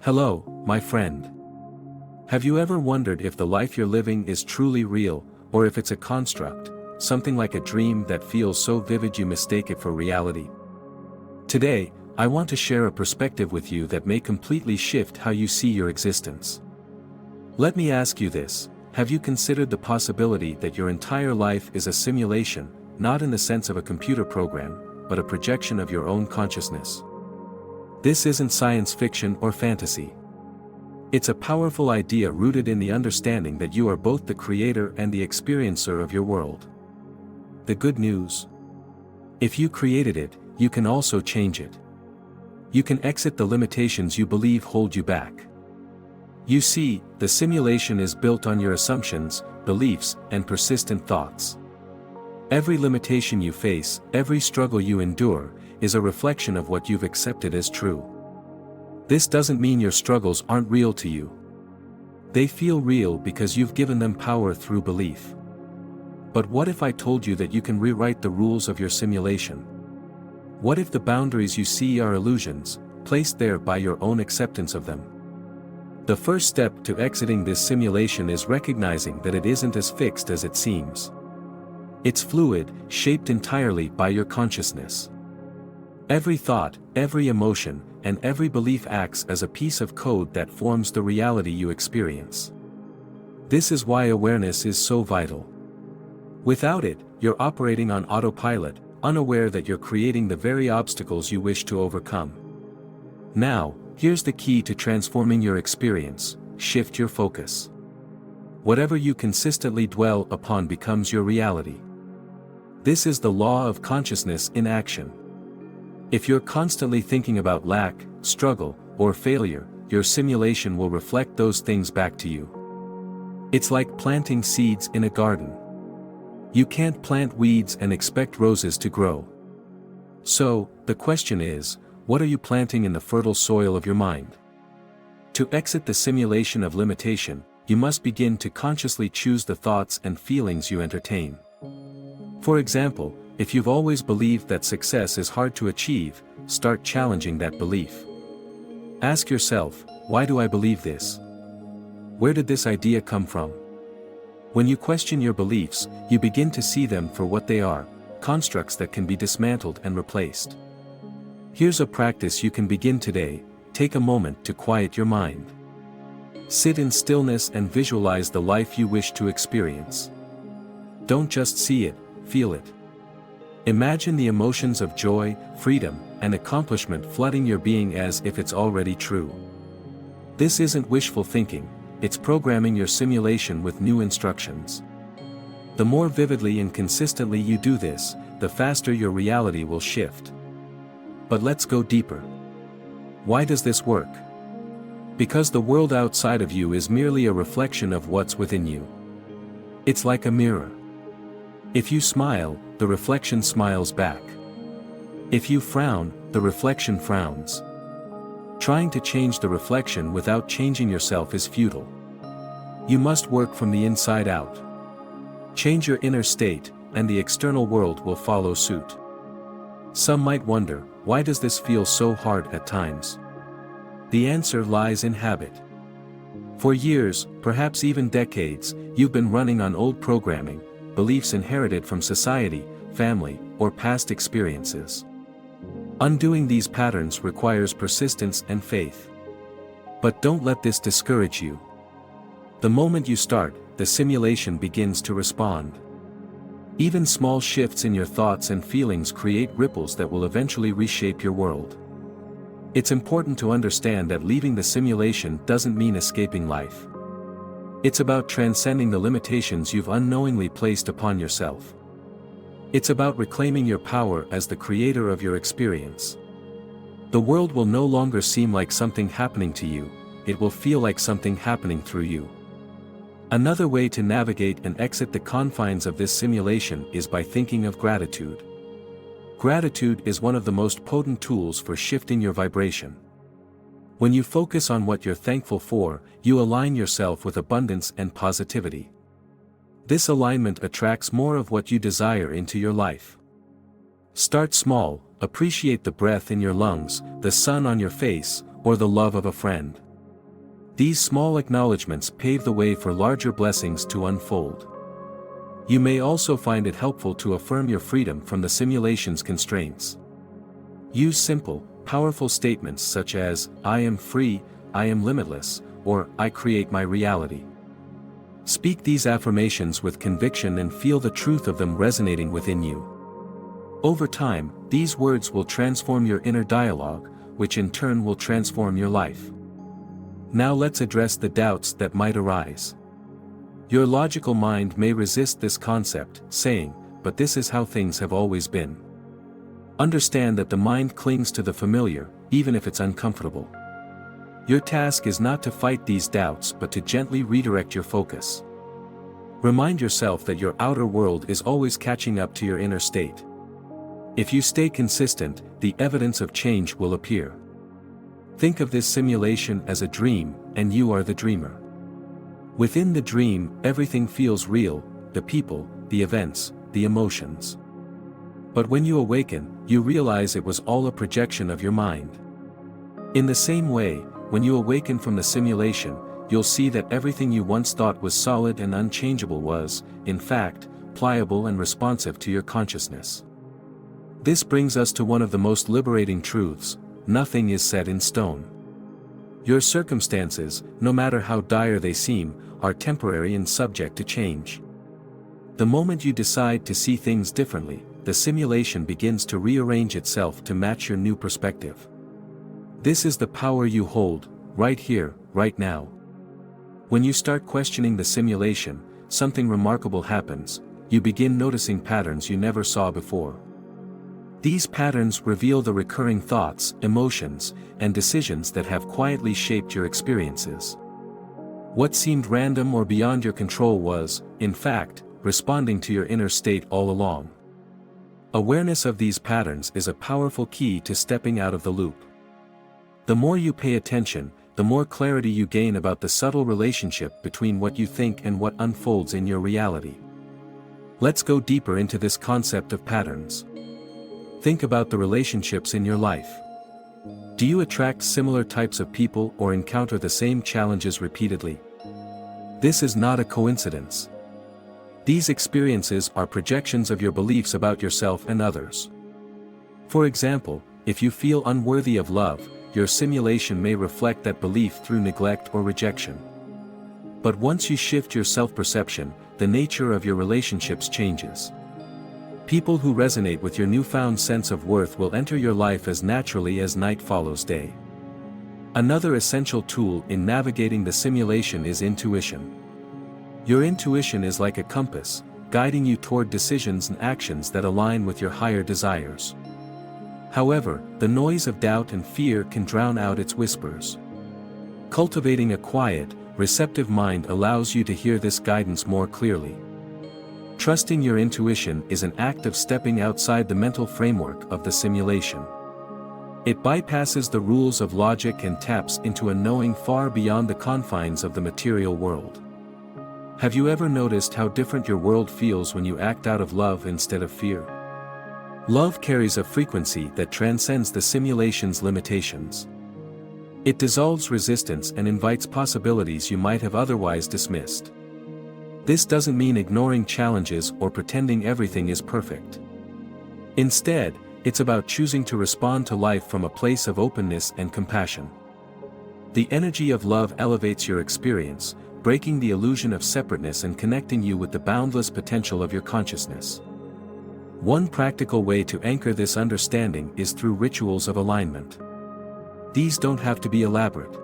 Hello, my friend. Have you ever wondered if the life you're living is truly real, or if it's a construct, something like a dream that feels so vivid you mistake it for reality? Today, I want to share a perspective with you that may completely shift how you see your existence. Let me ask you this: have you considered the possibility that your entire life is a simulation, not in the sense of a computer program, but a projection of your own consciousness? This isn't science fiction or fantasy. It's a powerful idea rooted in the understanding that you are both the creator and the experiencer of your world. The good news? If you created it, you can also change it. You can exit the limitations you believe hold you back. You see, the simulation is built on your assumptions, beliefs, and persistent thoughts. Every limitation you face, every struggle you endure, is a reflection of what you've accepted as true. This doesn't mean your struggles aren't real to you. They feel real because you've given them power through belief. But what if I told you that you can rewrite the rules of your simulation? What if the boundaries you see are illusions, placed there by your own acceptance of them? The first step to exiting this simulation is recognizing that it isn't as fixed as it seems. It's fluid, shaped entirely by your consciousness. Every thought, every emotion, and every belief acts as a piece of code that forms the reality you experience. This is why awareness is so vital. Without it, you're operating on autopilot, unaware that you're creating the very obstacles you wish to overcome. Now, here's the key to transforming your experience: shift your focus. Whatever you consistently dwell upon becomes your reality. This is the law of consciousness in action. If you're constantly thinking about lack, struggle, or failure, your simulation will reflect those things back to you. It's like planting seeds in a garden. You can't plant weeds and expect roses to grow. So, the question is, what are you planting in the fertile soil of your mind? To exit the simulation of limitation, you must begin to consciously choose the thoughts and feelings you entertain. For example, if you've always believed that success is hard to achieve, start challenging that belief. Ask yourself, why do I believe this? Where did this idea come from? When you question your beliefs, you begin to see them for what they are: constructs that can be dismantled and replaced. Here's a practice you can begin today: take a moment to quiet your mind. Sit in stillness and visualize the life you wish to experience. Don't just see it, feel it. Imagine the emotions of joy, freedom, and accomplishment flooding your being as if it's already true. This isn't wishful thinking, it's programming your simulation with new instructions. The more vividly and consistently you do this, the faster your reality will shift. But let's go deeper. Why does this work? Because the world outside of you is merely a reflection of what's within you. It's like a mirror. If you smile, the reflection smiles back. If you frown, the reflection frowns. Trying to change the reflection without changing yourself is futile. You must work from the inside out. Change your inner state, and the external world will follow suit. Some might wonder, why does this feel so hard at times? The answer lies in habit. For years, perhaps even decades, you've been running on old programming, beliefs inherited from society, family, or past experiences. Undoing these patterns requires persistence and faith. But don't let this discourage you. The moment you start, the simulation begins to respond. Even small shifts in your thoughts and feelings create ripples that will eventually reshape your world. It's important to understand that leaving the simulation doesn't mean escaping life. It's about transcending the limitations you've unknowingly placed upon yourself. It's about reclaiming your power as the creator of your experience. The world will no longer seem like something happening to you, it will feel like something happening through you. Another way to navigate and exit the confines of this simulation is by thinking of gratitude. Gratitude is one of the most potent tools for shifting your vibration. When you focus on what you're thankful for, you align yourself with abundance and positivity. This alignment attracts more of what you desire into your life. Start small, appreciate the breath in your lungs, the sun on your face, or the love of a friend. These small acknowledgments pave the way for larger blessings to unfold. You may also find it helpful to affirm your freedom from the simulation's constraints. Use simple, powerful statements such as, "I am free, I am limitless," or "I create my reality." Speak these affirmations with conviction and feel the truth of them resonating within you. Over time, these words will transform your inner dialogue, which in turn will transform your life. Now let's address the doubts that might arise. Your logical mind may resist this concept, saying, "But this is how things have always been." Understand that the mind clings to the familiar, even if it's uncomfortable. Your task is not to fight these doubts but to gently redirect your focus. Remind yourself that your outer world is always catching up to your inner state. If you stay consistent, the evidence of change will appear. Think of this simulation as a dream, and you are the dreamer. Within the dream, everything feels real: the people, the events, the emotions. But when you awaken, you realize it was all a projection of your mind. In the same way, when you awaken from the simulation, you'll see that everything you once thought was solid and unchangeable was, in fact, pliable and responsive to your consciousness. This brings us to one of the most liberating truths: nothing is set in stone. Your circumstances, no matter how dire they seem, are temporary and subject to change. The moment you decide to see things differently, the simulation begins to rearrange itself to match your new perspective. This is the power you hold, right here, right now. When you start questioning the simulation, something remarkable happens: you begin noticing patterns you never saw before. These patterns reveal the recurring thoughts, emotions, and decisions that have quietly shaped your experiences. What seemed random or beyond your control was, in fact, responding to your inner state all along. Awareness of these patterns is a powerful key to stepping out of the loop. The more you pay attention, the more clarity you gain about the subtle relationship between what you think and what unfolds in your reality. Let's go deeper into this concept of patterns. Think about the relationships in your life. Do you attract similar types of people or encounter the same challenges repeatedly? This is not a coincidence. These experiences are projections of your beliefs about yourself and others. For example, if you feel unworthy of love, your simulation may reflect that belief through neglect or rejection. But once you shift your self-perception, the nature of your relationships changes. People who resonate with your newfound sense of worth will enter your life as naturally as night follows day. Another essential tool in navigating the simulation is intuition. Your intuition is like a compass, guiding you toward decisions and actions that align with your higher desires. However, the noise of doubt and fear can drown out its whispers. Cultivating a quiet, receptive mind allows you to hear this guidance more clearly. Trusting your intuition is an act of stepping outside the mental framework of the simulation. It bypasses the rules of logic and taps into a knowing far beyond the confines of the material world. Have you ever noticed how different your world feels when you act out of love instead of fear? Love carries a frequency that transcends the simulation's limitations. It dissolves resistance and invites possibilities you might have otherwise dismissed. This doesn't mean ignoring challenges or pretending everything is perfect. Instead, it's about choosing to respond to life from a place of openness and compassion. The energy of love elevates your experience, breaking the illusion of separateness and connecting you with the boundless potential of your consciousness. One practical way to anchor this understanding is through rituals of alignment. These don't have to be elaborate.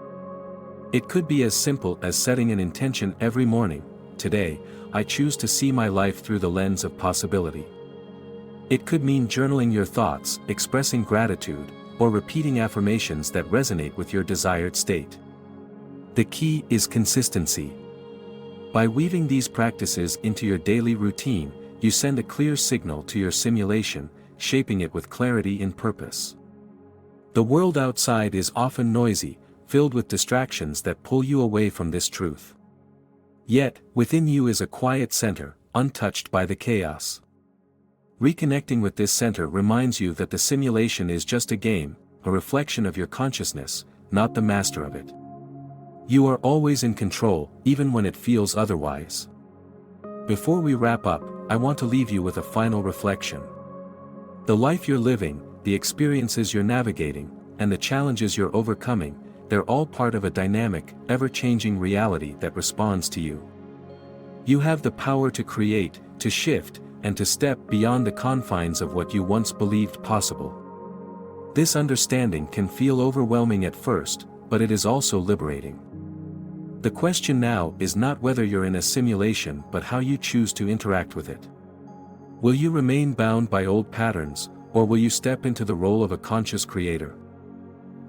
It could be as simple as setting an intention every morning: today, I choose to see my life through the lens of possibility. It could mean journaling your thoughts, expressing gratitude, or repeating affirmations that resonate with your desired state. The key is consistency. By weaving these practices into your daily routine, you send a clear signal to your simulation, shaping it with clarity and purpose. The world outside is often noisy, filled with distractions that pull you away from this truth. Yet, within you is a quiet center, untouched by the chaos. Reconnecting with this center reminds you that the simulation is just a game, a reflection of your consciousness, not the master of it. You are always in control, even when it feels otherwise. Before we wrap up, I want to leave you with a final reflection. The life you're living, the experiences you're navigating, and the challenges you're overcoming, they're all part of a dynamic, ever-changing reality that responds to you. You have the power to create, to shift, and to step beyond the confines of what you once believed possible. This understanding can feel overwhelming at first, but it is also liberating. The question now is not whether you're in a simulation but how you choose to interact with it. Will you remain bound by old patterns, or will you step into the role of a conscious creator?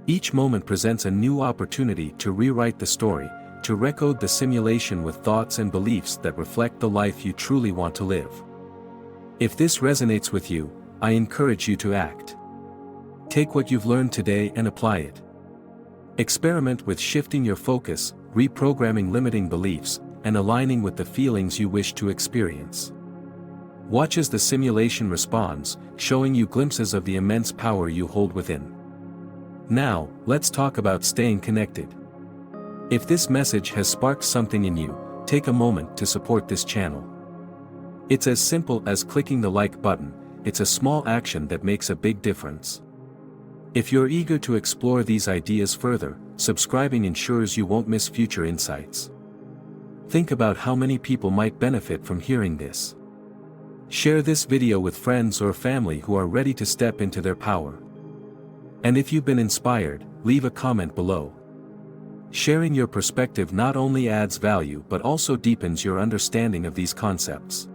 Each moment presents a new opportunity to rewrite the story, to recode the simulation with thoughts and beliefs that reflect the life you truly want to live. If this resonates with you, I encourage you to act. Take what you've learned today and apply it. Experiment with shifting your focus, reprogramming limiting beliefs, and aligning with the feelings you wish to experience. Watch as the simulation responds, showing you glimpses of the immense power you hold within. Now, let's talk about staying connected. If this message has sparked something in you, take a moment to support this channel. It's as simple as clicking the like button. It's a small action that makes a big difference. If you're eager to explore these ideas further, subscribing ensures you won't miss future insights. Think about how many people might benefit from hearing this. Share this video with friends or family who are ready to step into their power. And if you've been inspired, leave a comment below. Sharing your perspective not only adds value but also deepens your understanding of these concepts.